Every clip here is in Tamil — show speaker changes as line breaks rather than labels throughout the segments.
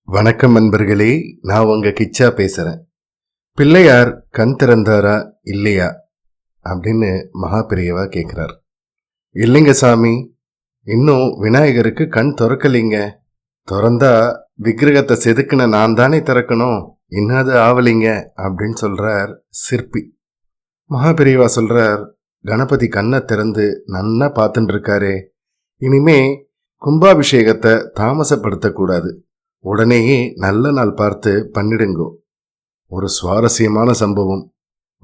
வணக்கம் நண்பர்களே, நான் உங்க கிச்சா பேசுறேன். பிள்ளையார் கண் திறந்தாரா இல்லையா அப்படின்னு மகாபெரியவா கேட்கிறார். இல்லைங்க சாமி, இன்னும் விநாயகருக்கு கண் திறக்கலிங்க. திறந்தா விக்கிரகத்தை செதுக்கின நான் தானே திறக்கணும், இன்னும் அது ஆவலிங்க அப்படின்னு சொல்றார் சிற்பி. மகாபெரியவா சொல்றார், கணபதி கண்ணை திறந்து நன்னா பார்த்துட்டு இருக்காரே, இனிமே கும்பாபிஷேகத்தை தாமசப்படுத்தக்கூடாது, உடனேயே நல்ல நாள் பார்த்து பண்ணிடுங்கோ. ஒரு சுவாரஸ்யமான சம்பவம்.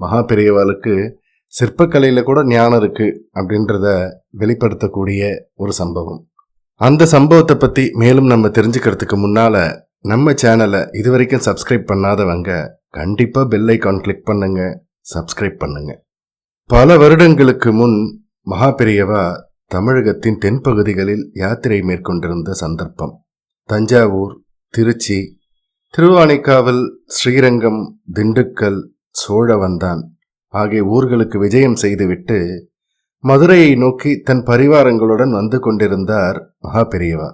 மகாபெரியவாளுக்கு சிற்பக்கலையில கூட ஞானம் இருக்கு அப்படின்றத வெளிப்படுத்தக்கூடிய ஒரு சம்பவம். அந்த சம்பவத்தை பத்தி மேலும் நம்ம தெரிஞ்சுக்கிறதுக்கு முன்னால நம்ம சேனலை இதுவரைக்கும் சப்ஸ்கிரைப் பண்ணாதவங்க கண்டிப்பா பெல் ஐகான் கிளிக் பண்ணுங்க, சப்ஸ்கிரைப் பண்ணுங்க. பல வருடங்களுக்கு முன் மகாபெரியவா தமிழகத்தின் தென்பகுதிகளில் யாத்திரை மேற்கொண்டிருந்த சந்தர்ப்பம். தஞ்சாவூர், திருச்சி, திருவானைக்காவல், ஸ்ரீரங்கம், திண்டுக்கல், சோழவந்தான் ஆகிய ஊர்களுக்கு விஜயம் செய்துவிட்டு மதுரையை நோக்கி தன் பரிவாரங்களுடன் வந்து கொண்டிருந்தார் மகாபெரியவா.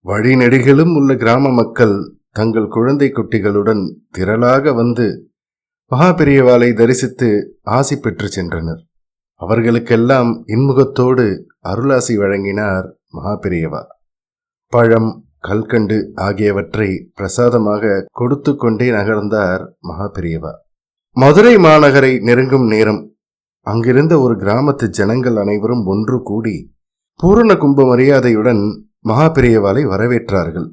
வழிநெடுகிலும் உள்ள கிராம மக்கள் தங்கள் குழந்தை குட்டிகளுடன் திரளாக வந்து மகாபெரியவாளை தரிசித்து ஆசி பெற்று சென்றனர். அவர்களுக்கெல்லாம் இன்முகத்தோடு அருளாசி வழங்கினார் மகாபெரியவா. பழம், கல்கண்டு ஆகியவற்றை பிரசாதமாக கொடுத்து கொண்டே நகர்ந்தார் மகாபெரியவா. மதுரை மாநகரை நெருங்கும் நேரம் அங்கிருந்த ஒரு கிராமத்து ஜனங்கள் அனைவரும் ஒன்று கூடி பூரண கும்ப மரியாதையுடன் மகாபெரியவாளை வரவேற்றார்கள்.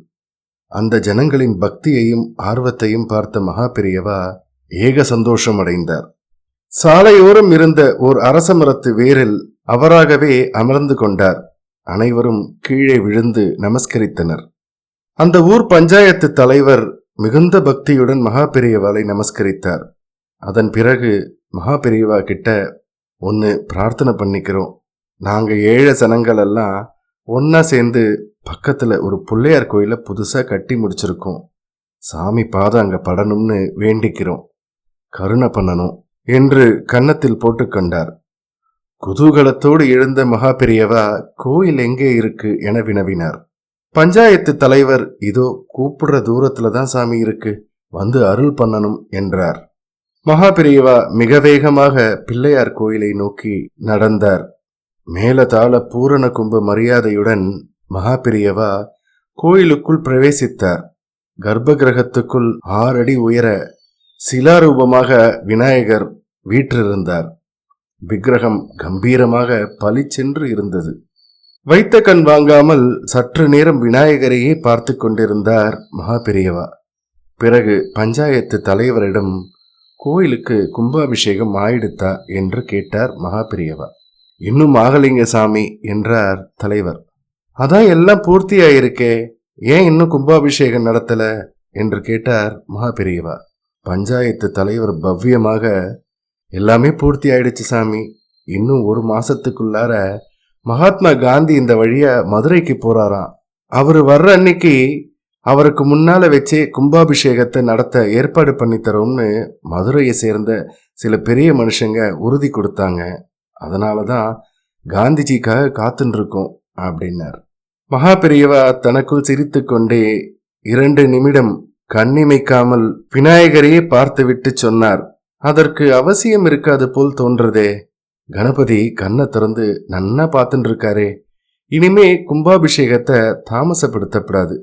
அந்த ஜனங்களின் பக்தியையும் ஆர்வத்தையும் பார்த்த மகாபெரியவா ஏக சந்தோஷம் அடைந்தார். சாலையோரம் இருந்த ஓர் அரச மரத்து வேரில் அவராகவே அமர்ந்து கொண்டார். அனைவரும் கீழே விழுந்து நமஸ்கரித்தனர். அந்த ஊர் பஞ்சாயத்து தலைவர் மிகுந்த பக்தியுடன் மகாபெரியவாளை நமஸ்கரித்தார். அதன் பிறகு மகாபெரியவா கிட்ட ஒன்று பிரார்த்தனை பண்ணிக்கிறோம், நாங்க ஏழை சனங்கள் எல்லாம் ஒன்னா சேர்ந்து பக்கத்துல ஒரு பிள்ளையார் கோயில புதுசா கட்டி முடிச்சிருக்கோம், சாமி பாதம் அங்க படணும்னு வேண்டிக்கிறோம், கருணை பண்ணணும் என்று கன்னத்தில் போட்டுக்கொண்டார். குதூகலத்தோடு எழுந்த மகாபெரியவா கோயில் எங்கே இருக்கு என வினவினார். பஞ்சாயத்து தலைவர், இதோ கூப்பிடுற தூரத்துல தான் சாமி இருக்கு, வந்து அருள் பண்ணணும் என்றார். மகாபெரியவா மிக வேகமாக பிள்ளையார் கோயிலை நோக்கி நடந்தார். மேலதாள பூரண கும்ப மரியாதையுடன் மகாபெரியவா கோயிலுக்குள் பிரவேசித்தார். கர்ப்ப கிரகத்துக்குள் 6 அடி உயர சிலாரூபமாக விநாயகர் வீற்றிருந்தார். விக்கிரகம் கம்பீரமாக பளிச்சென்று இருந்தது. வைத்த கண் வாங்காமல் சற்று நேரம் விநாயகரையே பார்த்து கொண்டிருந்தார் மகாபெரியவா. பிறகு பஞ்சாயத்து தலைவரிடம், கோயிலுக்கு கும்பாபிஷேகம் ஆயிடுத்தா என்று கேட்டார் மகாபெரியவா. இன்னும் ஆகலிங்க சாமி என்றார் தலைவர். அதான் எல்லாம் பூர்த்தி ஆயிருக்கே, ஏன் இன்னும் கும்பாபிஷேகம் நடத்தல என்று கேட்டார் மகாபெரியவா. பஞ்சாயத்து தலைவர் பவ்யமாக, எல்லாமே பூர்த்தி ஆயிடுச்சு சாமி, இன்னும் 1 மாசத்துக்குள்ளார மகாத்மா காந்தி இந்த வழியா மதுரைக்கு போறாராம், அவரு வர்ற அன்னைக்கு அவருக்கு முன்னால வச்சே கும்பாபிஷேகத்தை நடத்த ஏற்பாடு பண்ணி தரோம்னு மதுரையை சேர்ந்த சில பெரிய மனுஷங்க உறுதி கொடுத்தாங்க, அதனாலதான் காந்திஜிக்காக காத்துன்னு இருக்கோம் அப்படின்னார். மகாபெரியவா தனக்குள் சிரித்து கொண்டே 2 நிமிடம் கண்ணிமைக்காமல் விநாயகரையே பார்த்துவிட்டு சொன்னார், அதற்கு அவசியம் இருக்காது போல் தோன்றதே, கணபதி கண்ணை திறந்து நன்னா பார்த்துட்டு இருக்காரே, இனிமே கும்பாபிஷேகத்தை தாமசப்படுத்தப்படாது,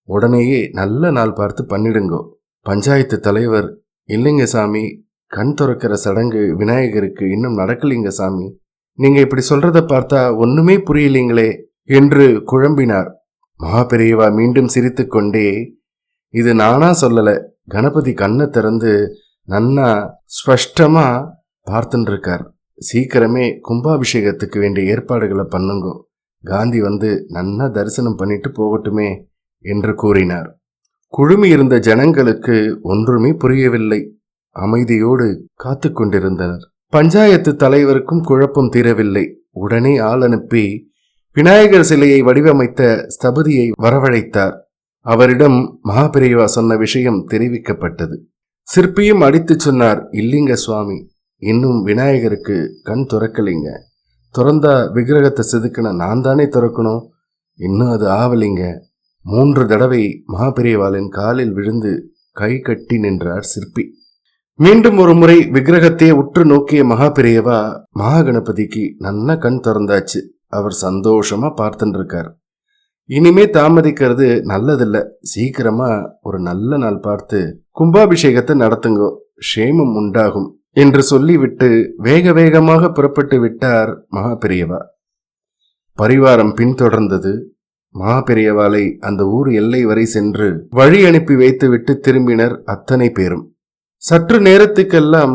உடனேயே நல்ல நாள் பார்த்து பண்ணிடுங்கோ. பஞ்சாயத்து தலைவர், இல்லைங்க சாமி, கண் திறக்கிற சடங்கு விநாயகருக்கு இன்னும் நடக்கலிங்க சாமி, நீங்க இப்படி சொல்றத பார்த்தா ஒண்ணுமே புரியலீங்களே என்று குழம்பினார். மகாபெரியவா மீண்டும் சிரித்து கொண்டே, இது நானா சொல்லல, கணபதி கண்ணை திறந்து நன்னா ஸ்பஷ்டமா பார்த்துட்டு இருக்கார், சீக்கிரமே கும்பாபிஷேகத்துக்கு வேண்டிய ஏற்பாடுகளை பண்ணுங்கோ, காந்தி வந்து நன்னா தரிசனம் பண்ணிட்டு போகட்டுமே என்று கூறினார். குழுமி இருந்த ஜனங்களுக்கு ஒன்றுமே புரியவில்லை. அமைதியோடு காத்து கொண்டிருந்தனர். பஞ்சாயத்து தலைவருக்கும் குழப்பம் தீரவில்லை. உடனே ஆள் அனுப்பி விநாயகர் சிலையை வடிவமைத்த ஸ்தபதியை வரவழைத்தார். அவரிடம் மகாபெரியவா சொன்ன விஷயம் தெரிவிக்கப்பட்டது. சிற்பியும் அடித்து சொன்னார், இல்லைங்க சுவாமி, இன்னும் விநாயகருக்கு கண் திறக்கலிங்க, திறந்தா விக்கிரகத்தை செதுக்கின நான் தானே திறக்கணும், இன்னும் அது ஆவலிங்க, 3 தடவை மகாபெரியவாளின் காலில் விழுந்து கை கட்டி நின்றார் சிற்பி. மீண்டும் ஒரு முறை விக்கிரகத்தையே உற்று நோக்கிய மகாபெரியவா, மகாகணபதிக்கு நல்ல கண் திறந்தாச்சு. அவர் சந்தோஷமா பார்த்துட்டு இருக்கார். இனிமே தாமதிக்கிறது நல்லதில்ல, சீக்கிரமா ஒரு நல்ல நாள் பார்த்து கும்பாபிஷேகத்தை நடத்துங்கோ, க்ஷேமம் உண்டாகும் என்று சொல்லிவிட்டு வேக வேகமாக புறப்பட்டு விட்டார் மகாபெரியவா. பரிவாரம் பின்தொடர்ந்தது. மகாபெரியவாளை அந்த ஊர் எல்லை வரை சென்று வழி அனுப்பி வைத்துவிட்டு திரும்பினர் அத்தனை பேரும். சற்று நேரத்துக்கெல்லாம்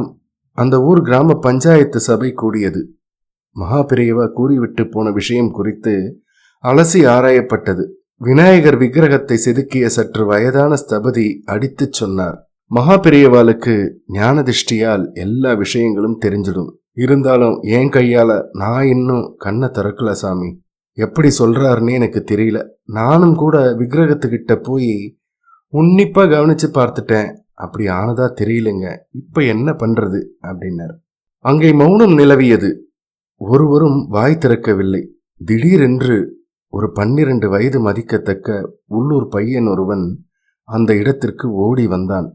அந்த ஊர் கிராம பஞ்சாயத்து சபை கூடியது. மகாபெரியவா கூறிவிட்டு போன விஷயம் குறித்து அலசி ஆராயப்பட்டது. விநாயகர் விக்கிரகத்தை செதுக்கிய சற்று வயதான ஸ்தபதி அடித்துச் சொன்னார், மகாபெரியவாளுக்கு ஞான திருஷ்டியால் எல்லா விஷயங்களும் தெரிஞ்சிடும். இருந்தாலும் என் கையால நான் இன்னும் கண்ணை திறக்கல சாமி. எப்படி சொல்றாருன்னு எனக்கு தெரியல. நானும் கூட விக்கிரகத்துக்கிட்ட போய் உன்னிப்பா கவனிச்சு பார்த்துட்டேன், அப்படி ஆனதா தெரியலங்க. இப்ப என்ன பண்றது அப்படின்னார். அங்கே மௌனம் நிலவியது. ஒருவரும் வாய் திறக்கவில்லை. திடீரென்று ஒரு 12 வயது மதிக்கத்தக்க உள்ளூர் பையன் ஒருவன் அந்த இடத்திற்கு ஓடி வந்தான்.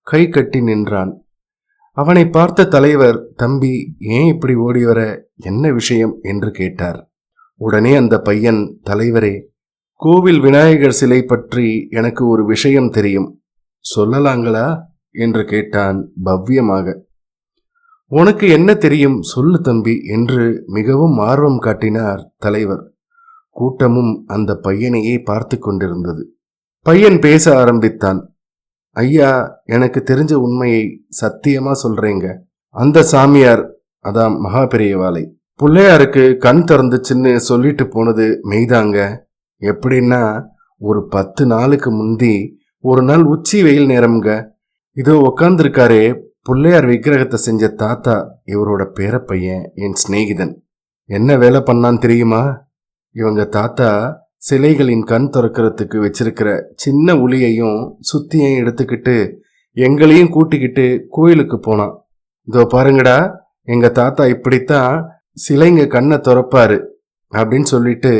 கை கட்டி நின்றான். அவனை பார்த்த தலைவர், தம்பி ஏன் இப்படி ஓடி வர, என்ன விஷயம் என்று கேட்டார். உடனே அந்த பையன், தலைவரே, கோவில் விநாயகர் சிலை பற்றி எனக்கு ஒரு விஷயம் தெரியும், சொல்லலாங்களா என்று கேட்டான் பவ்யமாக. உனக்கு என்ன தெரியும், சொல்லு தம்பி என்று மிகவும் ஆர்வம் காட்டினார் தலைவர். கூட்டமும் அந்த பையனையே பார்த்து கொண்டிருந்தது. பையன் பேச ஆரம்பித்தான். ஐயா, எனக்கு தெரிஞ்ச உண்மையை சத்தியமா சொல்றேங்க. அந்த சாமியார், அதான் மகாபெரியவாளை, பிள்ளையாருக்கு கண் திறந்துச்சுன்னு சொல்லிட்டு போனது மெய்தாங்க. எப்படின்னா, ஒரு 10 நாளுக்கு முந்தி ஒரு நாள் உச்சி வெயில் நேரம்ங்க. இதோ உக்காந்துருக்காரே பிள்ளையார் விக்கிரகத்தை செஞ்ச தாத்தா, இவரோட பேரப்பையன், என் சிநேகிதன். என்ன வேலை பண்ணான்னு தெரியுமா? இவங்க தாத்தா சிலைகளின் கண் திறக்கிறதுக்கு வச்சிருக்கிற சின்ன உளியையும் சுத்தியையும் எடுத்துக்கிட்டு எங்களையும் கூட்டிக்கிட்டு கோயிலுக்கு போனான். இதோ பாருங்கடா, எங்க தாத்தா இப்படித்தான் சிலைங்க கண்ணை திறப்பாரு அப்படின்னு சொல்லிட்டு,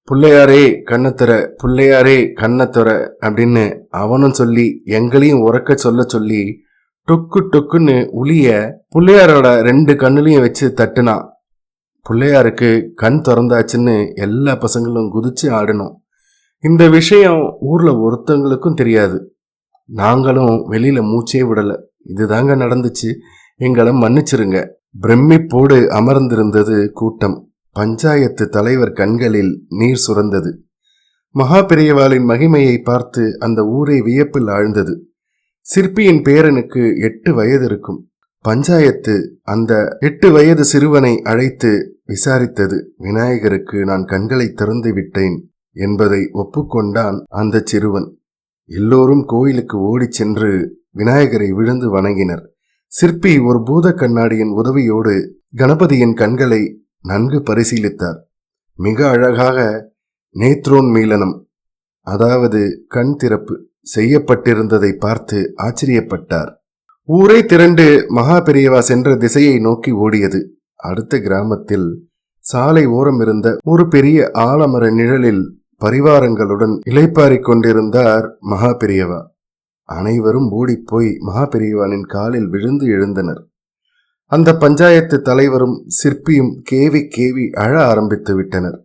பிள்ளையாரே கண்ணத்துற, பிள்ளையாரே கண்ணத்துற அப்படின்னு அவனும் சொல்லி எங்களையும் உறக்க சொல்ல சொல்லி டொக்கு டொக்குன்னு உளிய பிள்ளையாரோட 2 கண்ணுலையும் வச்சு தட்டுனான். பிள்ளையாருக்கு கண் திறந்தாச்சுன்னு எல்லா பசங்களும் குதிச்சு ஆடணும். இந்த விஷயம் ஊர்ல ஒருத்தங்களுக்கும் தெரியாது. நாங்களும் வெளியில மூச்சே விடல. இதுதாங்க நடந்துச்சு, எங்களை மன்னிச்சிருங்க. பிரமிப்போடு அமர்ந்திருந்தது கூட்டம். பஞ்சாயத்து தலைவர் கண்களில் நீர் சுரந்தது. மகாபெரியவாளின் மகிமையை பார்த்து அந்த ஊரே வியப்பில் ஆழ்ந்தது. சிற்பியின் பேரனுக்கு 8 வயது இருக்கும். பஞ்சாயத்து அந்த 8 வயது சிறுவனை அழைத்து விசாரித்தது. விநாயகருக்கு நான் கண்களை திறந்து விட்டேன் என்பதை ஒப்புக்கொண்டான் அந்த சிறுவன். எல்லோரும் கோயிலுக்கு ஓடிச் சென்று விநாயகரை விழுந்து வணங்கினர். சிற்பி ஒரு பூத கண்ணாடியின் உதவியோடு கணபதியின் கண்களை நன்கு பரிசீலித்தார். மிக அழகாக நேத்ரோன்மீலனம், அதாவது கண் திறப்பு செய்யப்பட்டிருந்ததை பார்த்து ஆச்சரியப்பட்டார். ஊரே திரண்டு மகாபெரியவா சென்ற திசையை நோக்கி ஓடியது. அடுத்த கிராமத்தில் சாலை ஓரம் இருந்த ஒரு பெரிய ஆலமர நிழலில் பரிவாரங்களுடன் இளைப்பாறிக் கொண்டிருந்தார் மகாபெரியவா. அனைவரும் ஓடிப்போய் மகாபெரியவானின் காலில் விழுந்து எழுந்தனர். அந்த பஞ்சாயத்து தலைவரும் சிற்பியும் கேவி கேவி அழ ஆரம்பித்து விட்டனர்.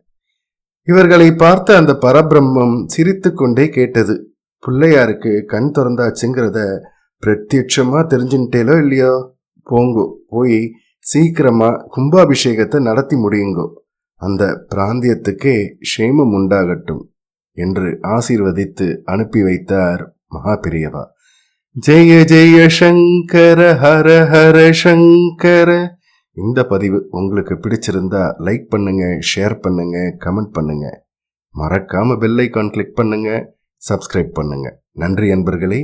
இவர்களை பார்த்த அந்த பரபிரம்மம் சிரித்து கொண்டே கேட்டது, பிள்ளையாருக்கு கண் திறந்தாச்சுங்கிறத பிரத்யட்சமா தெரிஞ்சுட்டேலோ இல்லையோ, போங்கோ, போய் சீக்கிரமா கும்பாபிஷேகத்தை நடத்தி முடியுங்கோ, அந்த பிராந்தியத்துக்கே க்ஷேமம் உண்டாகட்டும் என்று ஆசீர்வதித்து அனுப்பி வைத்தார் மகாபெரியவா. ஜெய ஜெய சங்கர ஹர ஹர சங்கர. இந்த பதிவு உங்களுக்கு பிடிச்சிருந்தா லைக் பண்ணுங்க, ஷேர் பண்ணுங்க, கமெண்ட் பண்ணுங்க. மறக்காம பெல் ஐகான் கிளிக் பண்ணுங்க, சப்ஸ்கிரைப் பண்ணுங்க. நன்றி அன்பர்களே.